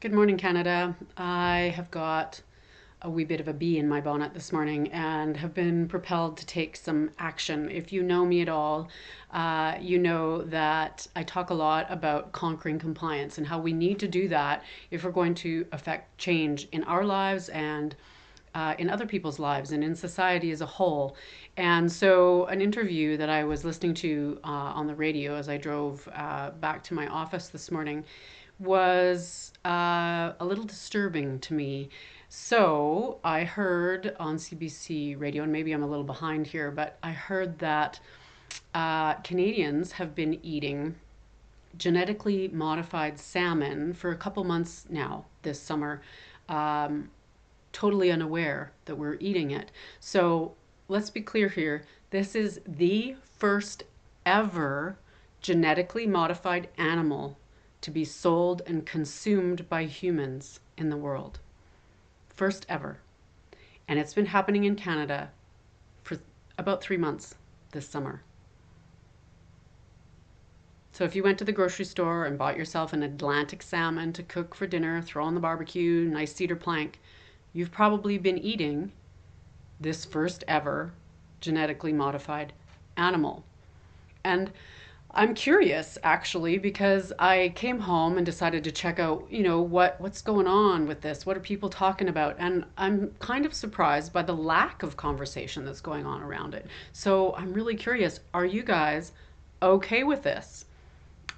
Good morning, Canada. I have got a wee bit of a bee in my bonnet this morning and have been propelled to take some action. If you know me at all, you know that I talk a lot about conquering compliance and how we need to do that if we're going to affect change in our lives and in other people's lives and in society as a whole. And so, an interview that I was listening to on the radio as I drove back to my office this morning was a little disturbing to me. So, I heard on CBC radio, and maybe I'm a little behind here, but I heard that Canadians have been eating genetically modified salmon for a couple months now this summer. Um, Totally unaware that we're eating it. So let's be clear here. This is the first ever genetically modified animal to be sold and consumed by humans in the world. First ever. And it's been happening in Canada for about 3 months this summer. So if you went to the grocery store and bought yourself an Atlantic salmon to cook for dinner, throw on the barbecue, nice cedar plank, you've probably been eating this first ever genetically modified animal. And I'm curious actually because I came home and decided to check out, what's going on with this? What are people talking about? And I'm kind of surprised by the lack of conversation that's going on around it. So I'm really curious, are you guys okay with this?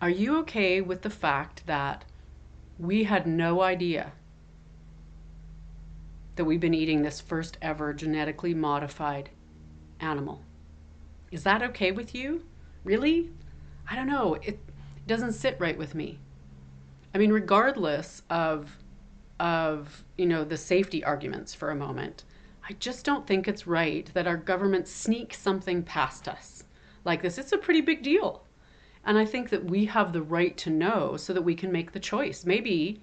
Are you okay with the fact that we had no idea that we've been eating this first ever genetically modified animal? Is that okay with you? Really? I don't know. It doesn't sit right with me. I mean, regardless of the safety arguments for a moment, I just don't think it's right that our government sneaks something past us like this. It's a pretty big deal. And I think that we have the right to know so that we can make the choice. Maybe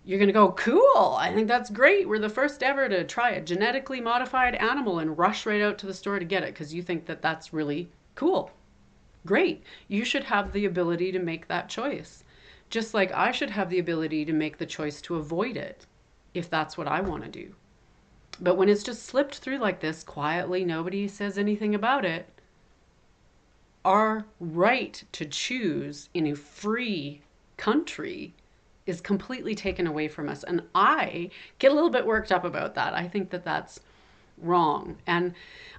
you're going to go, cool, I think that's great. We're the first ever to try a genetically modified animal and rush right out to the store to get it because you think that that's really cool. Great. You should have the ability to make that choice. Just like I should have the ability to make the choice to avoid it if that's what I want to do. But when it's just slipped through like this quietly, nobody says anything about it, our right to choose in a free country is completely taken away from us. And I get a little bit worked up about that. I think that that's wrong. And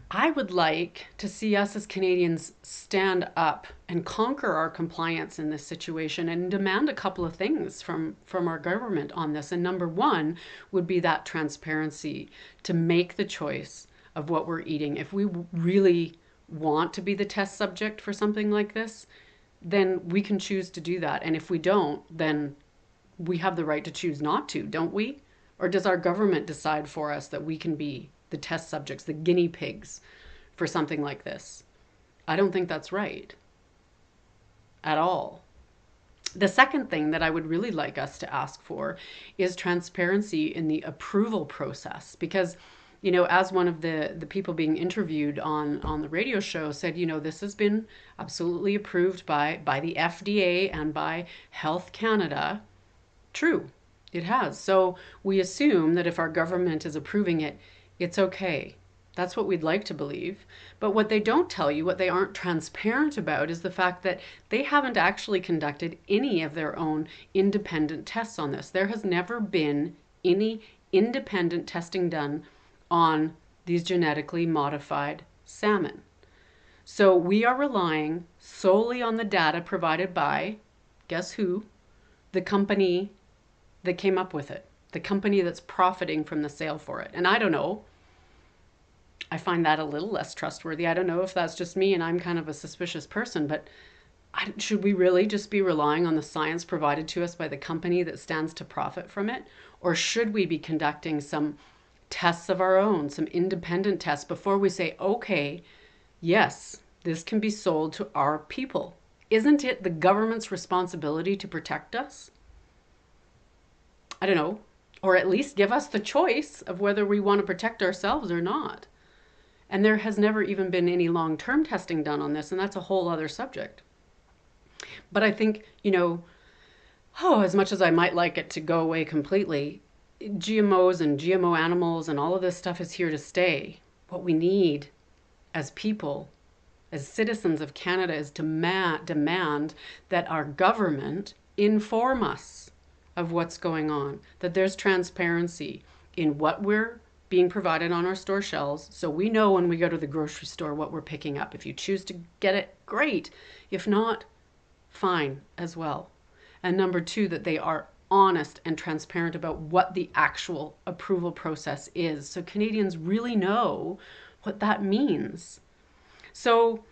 I would like to see us as Canadians stand up and conquer our compliance in this situation and demand a couple of things from our government on this. And number one would be that transparency to make the choice of what we're eating. If we really want to be the test subject for something like this, then we can choose to do that. And if we don't, then we have the right to choose not to, don't we? Or does our government decide for us that we can be the test subjects, the guinea pigs for something like this? I don't think that's right at all. The second thing that I would really like us to ask for is transparency in the approval process, because as one of the people being interviewed on the radio show said, this has been absolutely approved by the FDA and by Health Canada. True, it has. So we assume that if our government is approving it, it's okay. That's what we'd like to believe. But what they don't tell you, what they aren't transparent about, is the fact that they haven't actually conducted any of their own independent tests on this. There has never been any independent testing done on these genetically modified salmon. So we are relying solely on the data provided by, guess who? The company that came up with it, the company that's profiting from the sale for it. And I don't know, I find that a little less trustworthy. I don't know if that's just me and I'm kind of a suspicious person, but should we really just be relying on the science provided to us by the company that stands to profit from it? Or should we be conducting some tests of our own, some independent tests before we say, okay, yes, this can be sold to our people? Isn't it the government's responsibility to protect us? I don't know, or at least give us the choice of whether we want to protect ourselves or not. And there has never even been any long-term testing done on this, and that's a whole other subject. But I think, Oh, as much as I might like it to go away completely, GMOs and GMO animals and all of this stuff is here to stay. What we need as people, as citizens of Canada, is to demand that our government inform us of what's going on, that there's transparency in what we're being provided on our store shelves, so we know when we go to the grocery store what we're picking up. If you choose to get it, great. If not, fine as well. And number two, that they are honest and transparent about what the actual approval process is, so Canadians really know what that means. So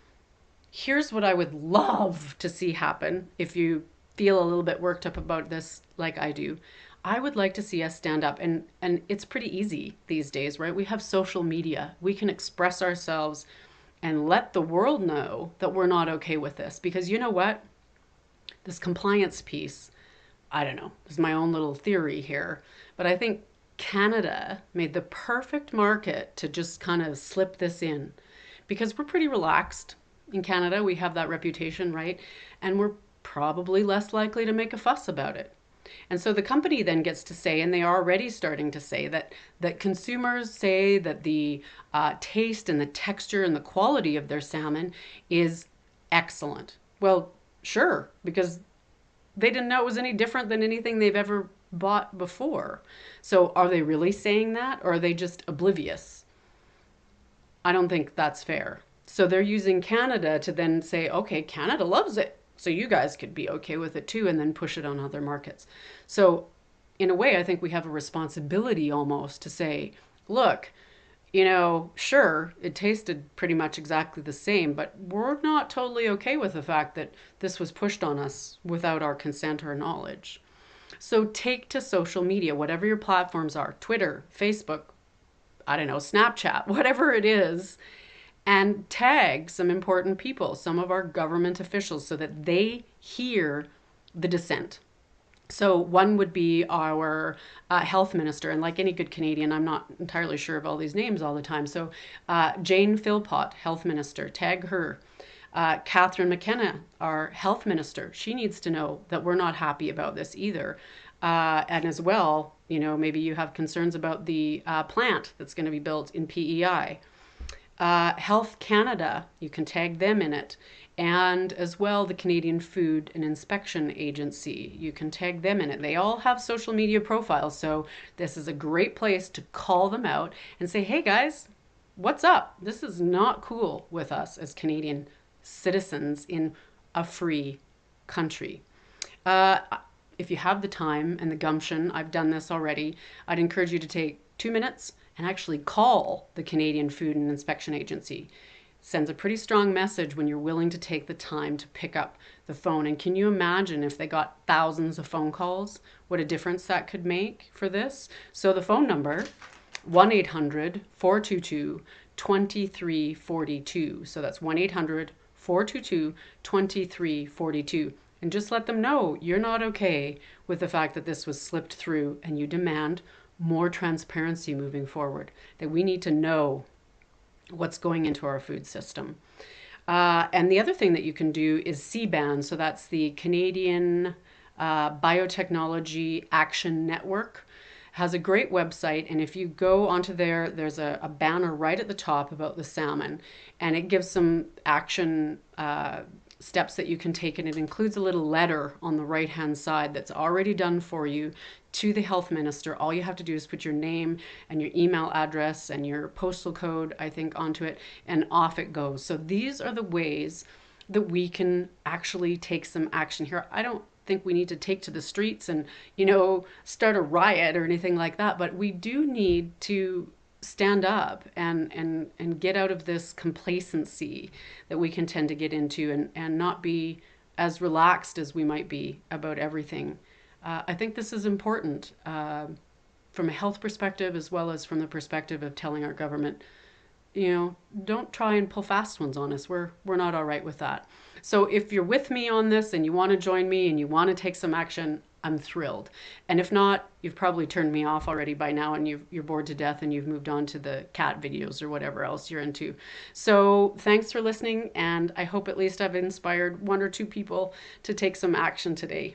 here's what I would love to see happen if you feel a little bit worked up about this like I do. I would like to see us stand up, and it's pretty easy these days, right? We have social media. We can express ourselves and let the world know that we're not okay with this, because you know what? This compliance piece, I don't know, this is my own little theory here, but I think Canada made the perfect market to just kind of slip this in, because we're pretty relaxed in Canada. We have that reputation, right? And we're probably less likely to make a fuss about it. And so the company then gets to say, and they are already starting to say, that consumers say that the taste and the texture and the quality of their salmon is excellent. Well, sure, because they didn't know it was any different than anything they've ever bought before. So are they really saying that, or are they just oblivious? I don't think that's fair. So they're using Canada to then say, okay, Canada loves it, so you guys could be okay with it too, and then push it on other markets. So in a way, I think we have a responsibility almost to say, look, sure, it tasted pretty much exactly the same, but we're not totally okay with the fact that this was pushed on us without our consent or knowledge. So take to social media, whatever your platforms are, Twitter, Facebook, I don't know, Snapchat, whatever it is, and tag some important people, some of our government officials, so that they hear the dissent. So one would be our health minister, and like any good Canadian, I'm not entirely sure of all these names all the time. So Jane Philpott, health minister, tag her. Catherine McKenna, our health minister, she needs to know that we're not happy about this either. And as well, maybe you have concerns about the plant that's going to be built in PEI. Health Canada, you can tag them in it. And as well, the Canadian Food and Inspection Agency, you can tag them in it. They all have social media profiles, so this is a great place to call them out and say, hey guys, what's up? This is not cool with us as Canadian citizens in a free country. Uh, if you have the time and the gumption, I've done this already, I'd encourage you to take 2 minutes and actually call the Canadian Food and Inspection Agency. Sends a pretty strong message when you're willing to take the time to pick up the phone. And can you imagine if they got thousands of phone calls, what a difference that could make for this? So the phone number, 1-800-422-2342. So that's 1-800-422-2342. And just let them know you're not okay with the fact that this was slipped through, and you demand more transparency moving forward, that we need to know what's going into our food system. And the other thing that you can do is CBAN. So that's the Canadian Biotechnology Action Network. Has a great website, and if you go onto there, there's a banner right at the top about the salmon, and it gives some action steps that you can take, and it includes a little letter on the right hand side that's already done for you to the health minister. All you have to do is put your name and your email address and your postal code, I think, onto it, and off it goes. So these are the ways that we can actually take some action here. I don't think we need to take to the streets and start a riot or anything like that, but we do need to stand up and get out of this complacency that we can tend to get into, and not be as relaxed as we might be about everything. I think this is important from a health perspective, as well as from the perspective of telling our government, don't try and pull fast ones on us. We're not all right with that. So if you're with me on this and you want to join me and you want to take some action, I'm thrilled. And if not, you've probably turned me off already by now, and you're bored to death and you've moved on to the cat videos or whatever else you're into. So thanks for listening, and I hope at least I've inspired one or two people to take some action today.